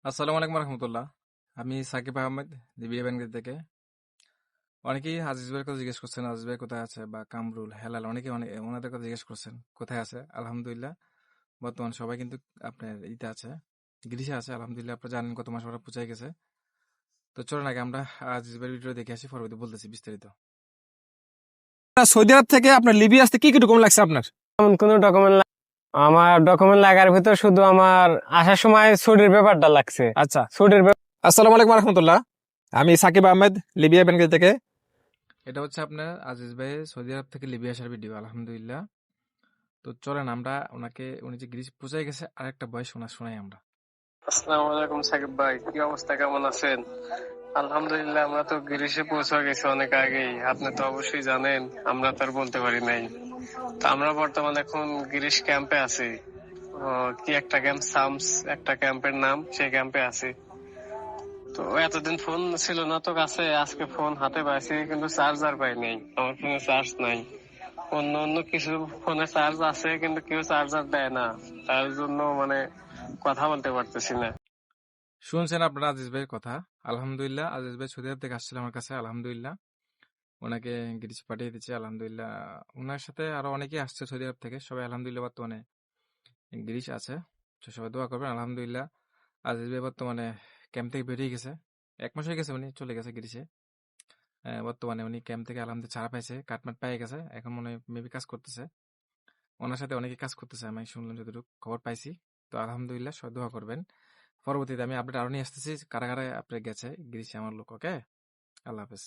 আসসালামু আলাইকুম রহমতুল্লাহ। আমি সাকিব আহমেদ, লিবিয়া ব্যাংক থেকে। অনেকেই আজিজ ভাইয়ের কথা জিজ্ঞেস করছেন, আজিজ ভাই কোথায় আছে, বা কামরুল, হেলাল, অনেকে ওনাদের কথা জিজ্ঞেস করছেন কোথায় আছে। আলহামদুলিল্লাহ, বর্তমান সবাই কিন্তু আপনার ইতে আছে, গ্রিসে আছে। আলহামদুলিল্লাহ, আপনারা জানেন কত মাস ওরা পৌঁছায় গেছে। তো চলেন আগে আমরা আজিজ ভাইয়ের ভিডিও দেখে আসি, পরবর্তী বলতেছি বিস্তারিত। সৌদি আরব থেকে আপনার লিবিয়া আসতে কি কি ডকুমেন্ট লাগছে আপনার? এমন কোনো ডকুমেন্ট আমার ডকুমেন্ট লাগার ভিতর শুধু আমার আসার সময় ছুটির ব্যাপারটা লাগছে। আচ্ছা, ছুটির আসসালামু আলাইকুম রহমতুল্লাহ। আমি সাকিব আহমেদ, লিবিয়া ব্যাংক থেকে। এটা হচ্ছে আপনার আজিজ ভাই সৌদি আরব থেকে লিবিয়া আসার ভিডিও। আলহামদুলিল্লাহ, তো চলেন আমরা উনি যে গ্রিস পৌঁছায় গেছে আরেকটা বয়স শোনাই আমরা। আসসালামু আলাইকুম সাকিব ভাই, কি অবস্থা, কেমন আছেন? আলহামদুলিল্লাহ, আমরা তো গ্রিসে পৌঁছে গেছি অনেক আগেই। আপনি তো অবশ্যই জানেন, আমরা তো আর বলতে পারি নাই। তো আমরা বর্তমানে এখন গ্রিস ক্যাম্পে আছি। কি একটা ক্যাম্প, সামস একটা ক্যাম্পের নাম, সেই ক্যাম্পে আছি। তো এতদিন ফোন ছিল না তো কাছে, আজকে ফোন হাতে পাইছি, কিন্তু চার্জার পাই নাই। আমার ফোনে চার্জ নাই। অন্য অন্য কিছু ফোনে চার্জ আছে, কিন্তু কেউ চার্জার দেয় না। তার জন্য কথা বলতে পারতেছি না। শুনছেন আপনারা আজিজ ভাইয়ের কথা। আলহামদুলিল্লাহ, আজিজ ভাই সৌদি আরব থেকে আসছিল আমার কাছে। আলহামদুলিল্লাহ, ওনাকে গ্রিস পাঠিয়ে দিচ্ছে। আলহামদুলিল্লাহ, ওনার সাথে আরো অনেকেই আসছে সৌদি আরব থেকে। সবাই আলহামদুলিল্লাহ বর্তমানে গ্রিস আছে। তো সবাই দোয়া করবেন। আলহামদুলিল্লাহ, আজিজ ভাই বর্তমানে ক্যাম্প থেকে বেরিয়ে গেছে। 1 মাস হয়ে গেছে উনি চলে গেছে গ্রিসে। বর্তমানে উনি ক্যাম্প থেকে আলহামদুলিল্লাহ ছাড়া পাইছে, কাটমাট পেয়ে গেছে। এখন মনে হয় মেবি কাজ করতেছে। ওনার সাথে অনেকে কাজ করতেছে, আমি শুনলাম যতটুকু খবর পাইছি। তো আলহামদুলিল্লাহ, সবাই দোয়া করবেন। পরবর্তীতে আমি আপডেট আরো নিয়ে আসতেছি কারা কারা আপনি গেছে গ্রিসে আমার লোক। ওকে, আল্লাহ হাফেজ।